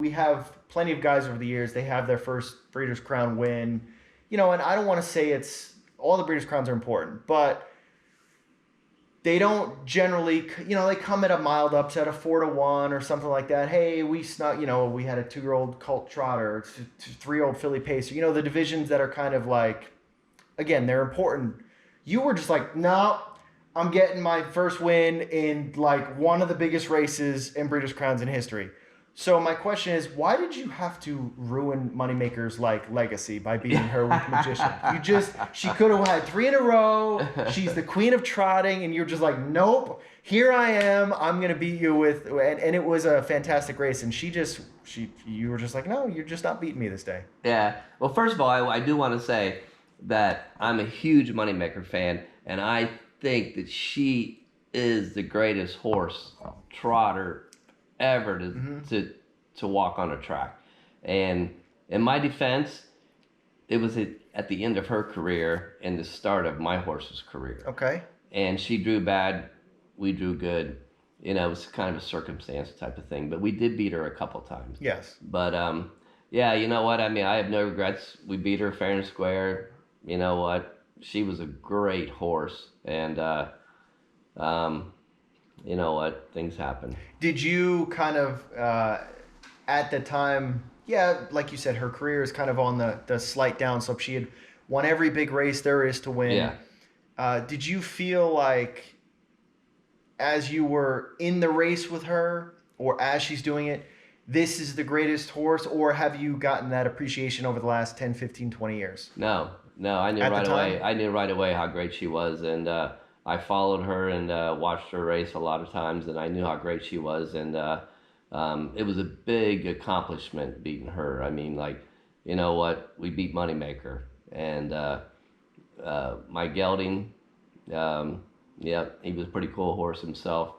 we have plenty of guys over the years. They have their first Breeders' Crown win, and I don't want to say it's all the Breeders' Crowns are important, but they don't generally, they come at a mild upset, a 4-1 or something like that. Hey, we snuck, we had a 2-year-old colt trotter, 3-year-old filly pacer. The divisions that are kind of like, again, they're important. You were just like, no, I'm getting my first win in like one of the biggest races in Breeders' Crowns in history. So my question is, why did you have to ruin Moneymaker's like legacy by beating her with Magician? She could have had 3 in a row. She's the queen of trotting, and you're just like, nope, here I am. I'm gonna beat you with, and it was a fantastic race. And you were just like, no, you're just not beating me this day. Yeah. Well, first of all, I do want to say that I'm a huge Moneymaker fan, and I think that she is the greatest horse trotter ever to walk on a track. And in my defense, it was at the end of her career and the start of my horse's career. Okay. And she drew bad, we drew good. It was kind of a circumstance type of thing, but we did beat her a couple times. Yes. But yeah, you know what? I mean, I have no regrets. We beat her fair and square. You know what? She was a great horse, and you know what? Things happen. Did you kind of, at the time, like you said, her career is kind of on the slight downslope. She had won every big race there is to win. Yeah. Did you feel like, as you were in the race with her, or as she's doing it, this is the greatest horse, or have you gotten that appreciation over the last 10, 15, 20 years? No, I knew right away. I knew right away how great she was, and I followed her and watched her race a lot of times, and I knew how great she was, and it was a big accomplishment beating her. I mean, like, you know what? We beat Moneymaker, and my gelding, he was a pretty cool horse himself.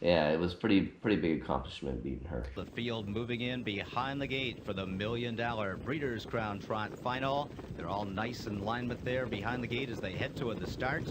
Yeah, it was pretty big accomplishment beating her. The field moving in behind the gate for the $1 million Breeders' Crown Trot Final. They're all nice in alignment there behind the gate as they head toward the start.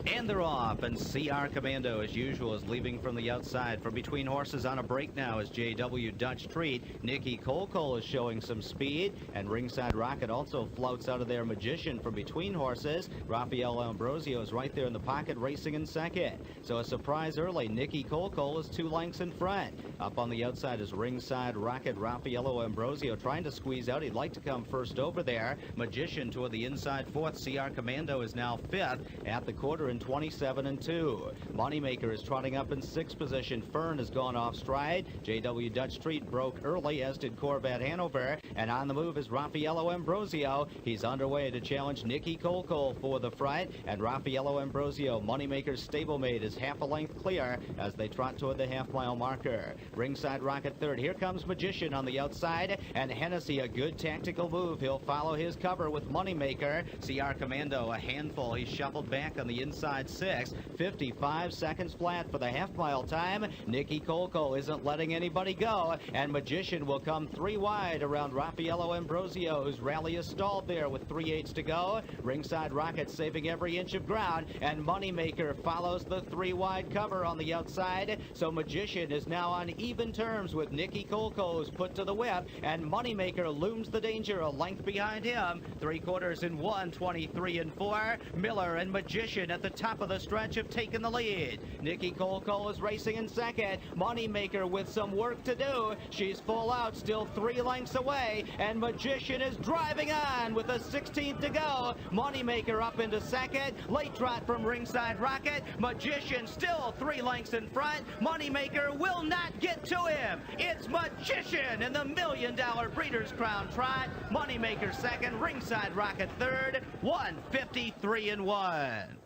And they're off, and CR Commando, as usual, is leaving from the outside. From between horses on a break now is JW Dutch Treat. Nikki Cole is showing some speed, and Ringside Rocket also floats out of there. Magician from between horses. Rafael Ambrosio is right there in the pocket, racing in second. So a surprise early. Nikki Cole is 2 lengths in front. Up on the outside is Ringside Rocket. Rafael Ambrosio trying to squeeze out. He'd like to come first over there. Magician toward the inside fourth. CR Commando is now fifth at the quarter in 27-2. Moneymaker is trotting up in 6th position. Fern has gone off stride. JW Dutch Treat broke early, as did Corvette Hanover. And on the move is Raffaello Ambrosio. He's underway to challenge Nikki Cole for the front. And Raffaello Ambrosio, Moneymaker's stablemate, is half a length clear as they trot toward the half-mile marker. Ringside Rocket third. Here comes Magician on the outside. And Hennessy, a good tactical move. He'll follow his cover with Moneymaker. CR Commando, a handful. He's shuffled back on the inside 6. 55 seconds flat for the half-mile time. Nikki Cole isn't letting anybody go. And Magician will come 3 wide around Raffaello Ambrosio, whose rally is stalled there with 3/8 to go. Ringside Rocket saving every inch of ground. And Moneymaker follows the 3 wide cover on the outside. So Magician is now on even terms with Nikki Cole, who's put to the whip. And Moneymaker looms the danger a length behind him. 3/4 in 1, 23-4. Miller and Magician at the top of the stretch have taken the lead. Nikki Cole is racing in second. Moneymaker with some work to do. She's full out, still 3 lengths away. And Magician is driving on with a 16th to go. Moneymaker up into second. Late trot from Ringside Rocket. Magician still 3 lengths in front. Moneymaker will not get to him. It's Magician in the $1 million Breeders' Crown Trot. Moneymaker second. Ringside Rocket third. 153-1.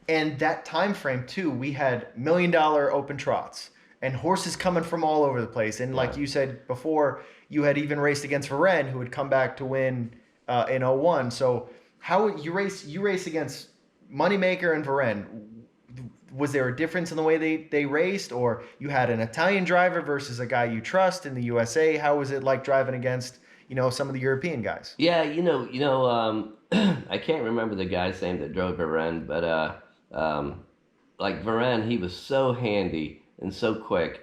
And that time frame too, we had $1 million open trots and horses coming from all over the place. And like you said before, you had even raced against Varenne, who had come back to win in 01. So how you race against Moneymaker and Varenne? Was there a difference in the way they raced, or you had an Italian driver versus a guy you trust in the USA? How was it like driving against some of the European guys? Yeah, I can't remember the guy's name that drove Varenne, but like Varenne, he was so handy and so quick.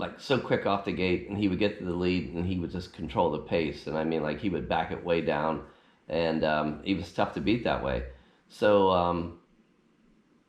like so quick off the gate, and he would get to the lead, and he would just control the pace. And I mean, like he would back it way down, and he was tough to beat that way. So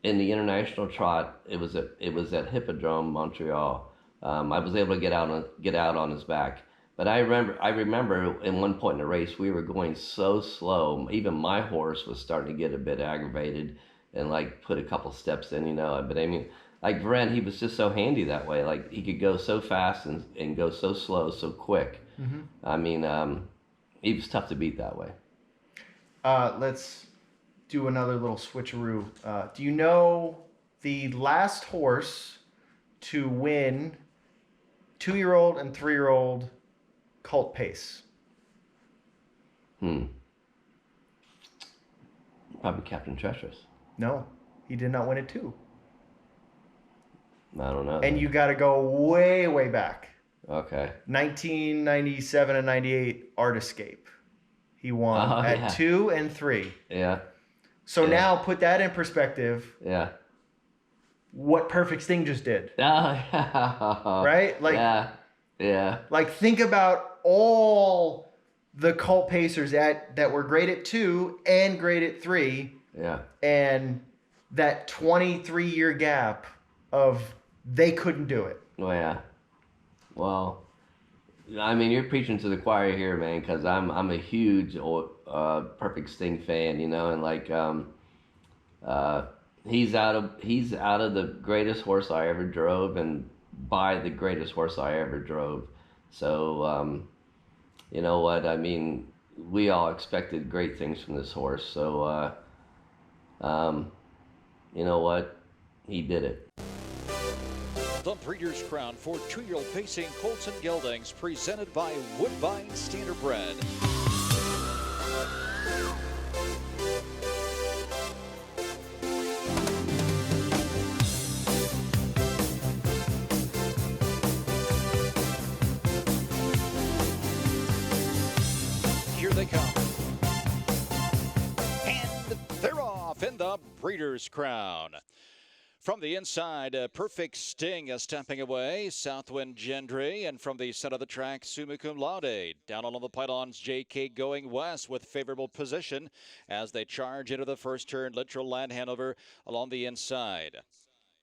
in the international trot, it was at Hippodrome, Montreal. I was able to get out on his back. But I remember in one point in the race we were going so slow. Even my horse was starting to get a bit aggravated, and like put a couple steps in, But I mean, like Brent, he was just so handy that way. Like he could go so fast and go so slow, so quick. Mm-hmm. I mean, he was tough to beat that way. Let's do another little switcheroo. Do you know the last horse to win 2-year-old and 3-year-old colt pace? Probably Captain Treacherous. No, he did not win it too. I don't know. And you got to go way, way back. Okay. 1997 and 98 Artiscape. He won at 2 and 3. Yeah. So now put that in perspective. Yeah. What Perfect Sting just did. Oh, yeah. Right? Like, yeah. Like, think about all the colt pacers that were great at 2 and great at 3. Yeah. And that 23-year gap of they couldn't do it. Oh, yeah. Well, I mean, you're preaching to the choir here, man, because I'm a huge Perfect Sting fan, and like he's out of the greatest horse I ever drove, and by the greatest horse I ever drove. So you know what? I mean, we all expected great things from this horse. So you know what? He did it. The Breeders' Crown for 2-year-old pacing colts and geldings, presented by Woodbine Standardbred. Here they come. And they're off in the Breeders' Crown. From the inside, Perfect Sting is stepping away, Southwind Gendry, and from the center of the track, Summa Cum Laude. Down along the pylons, JK Going West with favorable position as they charge into the first turn. Literal Land Hanover along the inside.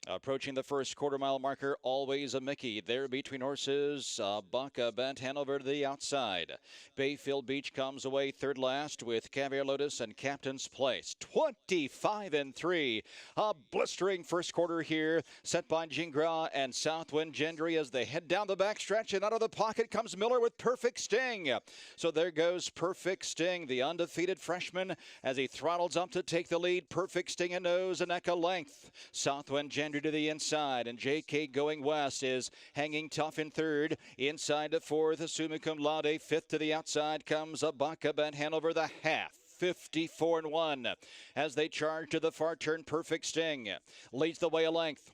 Approaching the first quarter-mile marker, Always a Mickey. There between horses, Baca Bent Hanover to the outside. Bayfield Beach comes away third last with Caviar Lotus and Captain's Place. 25 and 3. A blistering first quarter here, set by Gingras and Southwind Gendry as they head down the backstretch, and out of the pocket comes Miller with Perfect Sting. So there goes Perfect Sting, the undefeated freshman, as he throttles up to take the lead. Perfect Sting a nose, a neck a length. Southwind Gendry to the inside, and JK Going West is hanging tough in third. Inside to fourth, Summa Cum Laude. Fifth to the outside comes a Baca Bent Hanover, the half. 54 and 1 as they charge to the far turn. Perfect Sting leads the way a length.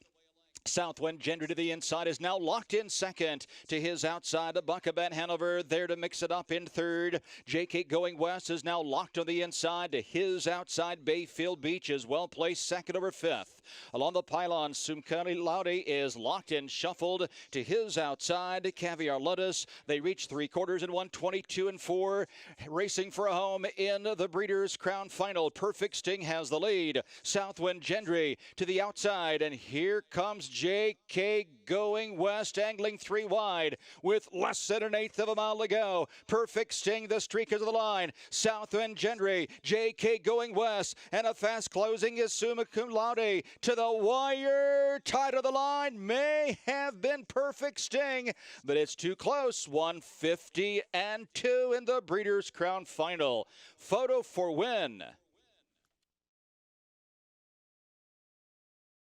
Southwind Gendry to the inside is now locked in second. To his outside, Baca Bent Hanover there to mix it up in third. JK Going West is now locked on the inside. To his outside, Bayfield Beach is well placed second over fifth. Along the pylon, Summa Cum Laude is locked and shuffled. To his outside, Caviar Lotus. They reach three quarters in 1:22 and 4. Racing for a home in the Breeders' Crown Final. Perfect Sting has the lead. Southwind Gendry to the outside, and here comes JK Going West, angling 3 wide with less than an eighth of a mile to go. Perfect Sting, the streakers of the line. Southwind Gendry, JK Going West, and a fast closing is Summa Cum Laude to the wire. Tied to the line may have been Perfect Sting, but it's too close. 150 and 2 in the Breeders' Crown Final. Photo for win.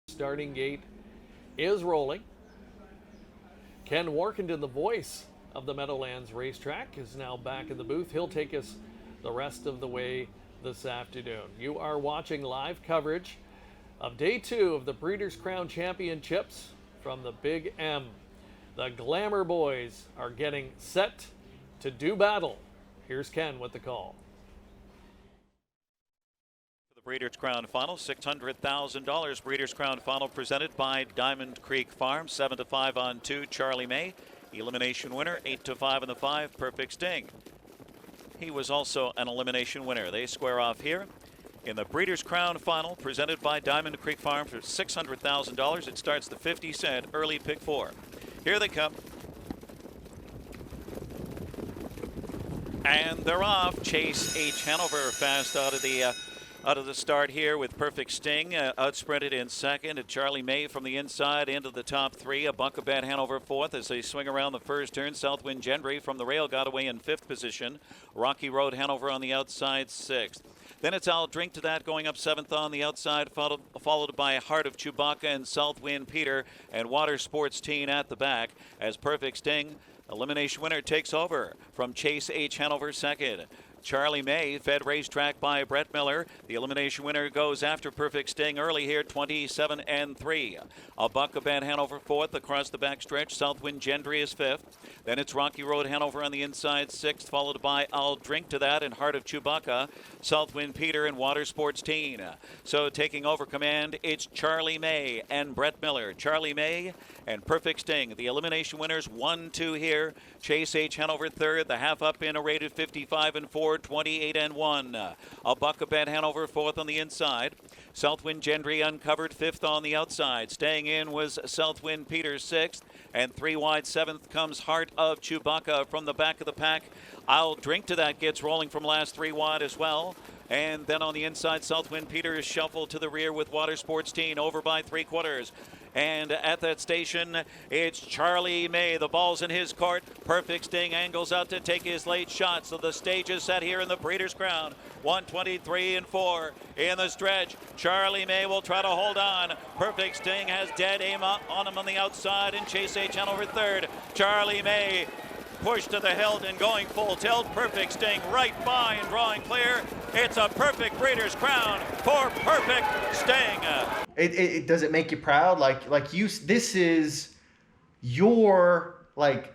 Starting gate is rolling. Ken Warkington, the voice of the Meadowlands Racetrack, is now back in the booth. He'll take us the rest of the way this afternoon. You are watching live coverage of day 2 of the Breeders' Crown Championships from the Big M. The Glamour Boys are getting set to do battle. Here's Ken with the call. Breeders' Crown Final, $600,000. Breeders' Crown Final presented by Diamond Creek Farm. 7-5 on 2, Charlie May. Elimination winner, 8-5 on the 5, Perfect Sting. He was also an elimination winner. They square off here in the Breeders' Crown Final presented by Diamond Creek Farm for $600,000. It starts the 50-cent early pick 4. Here they come. And they're off. Chase H. Hanover fast out of the start here with Perfect Sting outsprinted in second. And Charlie May from the inside into the top 3. A Buckabad Hanover fourth as they swing around the first turn. Southwind Gendry from the rail got away in 5th position. Rocky Road Hanover on the outside 6th. Then it's I'll Drink to That going up 7th on the outside, followed by Heart of Chewbacca and Southwind Peter and Water Sports Teen at the back as Perfect Sting, elimination winner, takes over from Chase H. Hanover second. Charlie May, fed racetrack by Brett Miller. The elimination winner goes after Perfect Sting early here, 27-3. A Buckabad Hanover fourth across the backstretch. Southwind Gendry is 5th. Then it's Rocky Road Hanover on the inside 6th, followed by I'll Drink to That and Heart of Chewbacca. Southwind Peter and Water Sports Teen. So taking over command, it's Charlie May and Brett Miller. Charlie May and Perfect Sting. The elimination winners 1-2 here. Chase H. Hanover third. The half up in a rated 55-4. 28-1. A Buckabad Hanover fourth on the inside. Southwind Gendry uncovered 5th on the outside. Staying in was Southwind Peter 6th. And 3 wide 7th comes Heart of Chewbacca from the back of the pack. I'll Drink to That gets rolling from last 3 wide as well. And then on the inside, Southwind Peter is shuffled to the rear with Water Sports Teen over by 3/4. And at that station, it's Charlie May. The ball's in his court. Perfect Sting angles out to take his late shot. So the stage is set here in the Breeders' Crown. 123-4 in the stretch. Charlie May will try to hold on. Perfect Sting has dead aim on him on the outside, and Chase H. Hanover third. Charlie May pushed to the hilt and going full tilt. Perfect Sting right by and drawing clear. It's a perfect Breeders' Crown for Perfect Sting. It does it make you proud? Like you, this is your like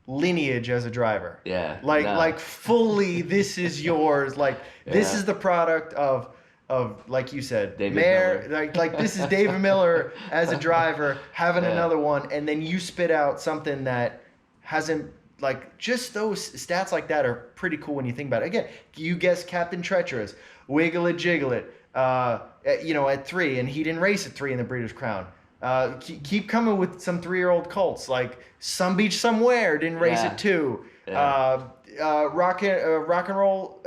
lineage as a driver. Yeah. Like fully, this is yours. Like this Yeah. is the product of like you said, David Miller. Miller. Like this is David Miller as a driver having Yeah. another one, and then you spit out something that hasn't. Like, just those stats like that are pretty cool when you think about it. Again, you guessed Captain Treacherous, Wiggle It, Jiggle It, at 3, and he didn't race at 3 in the Breeders' Crown. Keep coming with some 3-year-old colts, like Some Beach Somewhere didn't race at 2. Yeah. Rock and Roll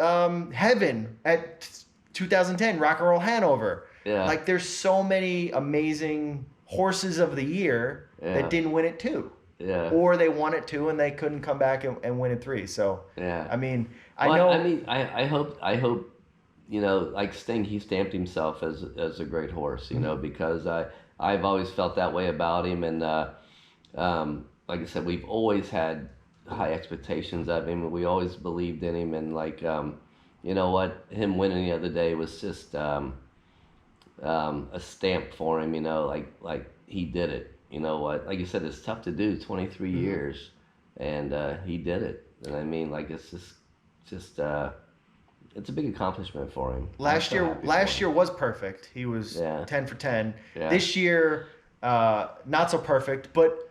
Heaven at 2010, Rock and Roll Hanover. Yeah. Like, there's so many amazing horses of the year that didn't win at 2. Yeah. Or they won it 2 and they couldn't come back and win at 3. So Yeah. I mean, I hope like Sting, he stamped himself as a great horse, because I've always felt that way about him, and like I said, we've always had high expectations of him, and we always believed in him, and like him winning the other day was just a stamp for him, like he did it. Like you said, it's tough to do, 23 years, and he did it. And I mean, like, it's just it's a big accomplishment for him. Last year was perfect. He was 10 for 10. Yeah. This year, not so perfect, but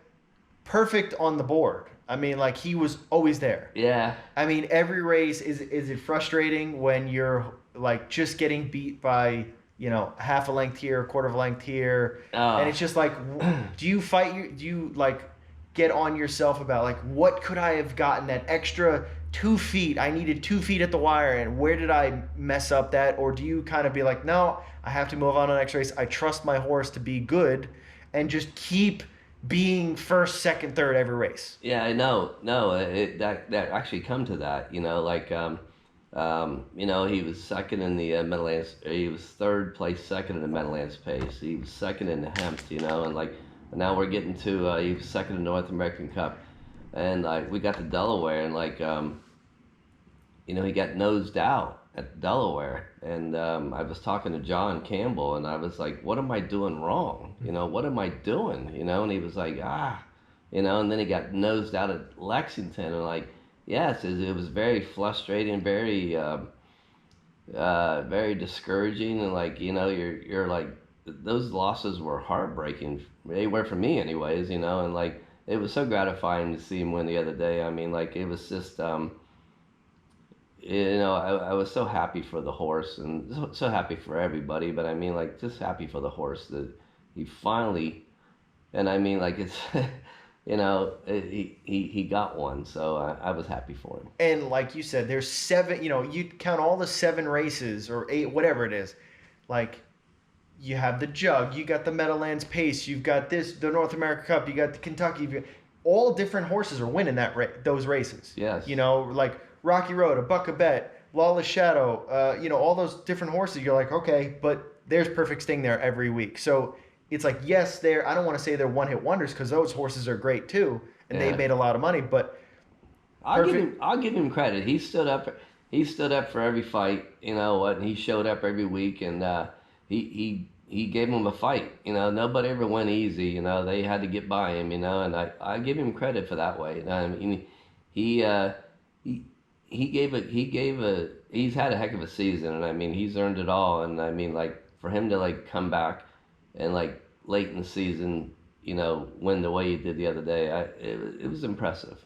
perfect on the board. I mean, like, he was always there. Yeah. I mean, every race, is it frustrating when you're, like, just getting beat by, half a length here, a quarter of a length here, and it's just like, do you like get on yourself about like, what could I have gotten that extra 2 feet? I needed 2 feet at the wire, and where did I mess up that? Or do you kind of be like, no, I have to move on to the next race. I trust my horse to be good, and just keep being first, second, third every race. Yeah, I know. No, that actually come to that. He was second in the Meadowlands. He was third place, second in the Meadowlands pace. He was second in the Hempt, and like now we're getting to he was second in the North American Cup, and like we got to Delaware, and like he got nosed out at Delaware, and I was talking to John Campbell, and I was like, what am I doing wrong? What am I doing? And he was like, and then he got nosed out at Lexington, and like. Yes, it was very frustrating, very, very discouraging, and like, you know, you're like, those losses were heartbreaking. They were for me anyways, you know, and like, it was so gratifying to see him win the other day. I mean, like, it was just, you know, I was so happy for the horse, and so happy for everybody, but I mean, like, just happy for the horse that he finally, and I mean, like, it's, you know, he got one, so I was happy for him. And like you said, there's 7, you know, you count all the 7 races or 8, whatever it is. Like, you have the Jug, you got the Meadowlands Pace, you've got the North America Cup, you got the Kentucky. All different horses are winning those races. Yes. You know, like Rocky Road, a Buck a Bet, Lawless Shadow, you know, all those different horses. You're like, okay, but there's Perfect Sting there every week. So it's like, yes, I don't want to say they're one-hit wonders, because those horses are great too, and they made a lot of money. But I'll give him credit. He stood up. He stood up for every fight. You know what? He showed up every week, and he gave him a fight. You know, nobody ever went easy. You know, they had to get by him. You know, and I give him credit for that way. I mean, he he's had a heck of a season, and I mean, he's earned it all. And I mean, like, for him to like come back and like late in the season, you know, win the way he did the other day, it was impressive.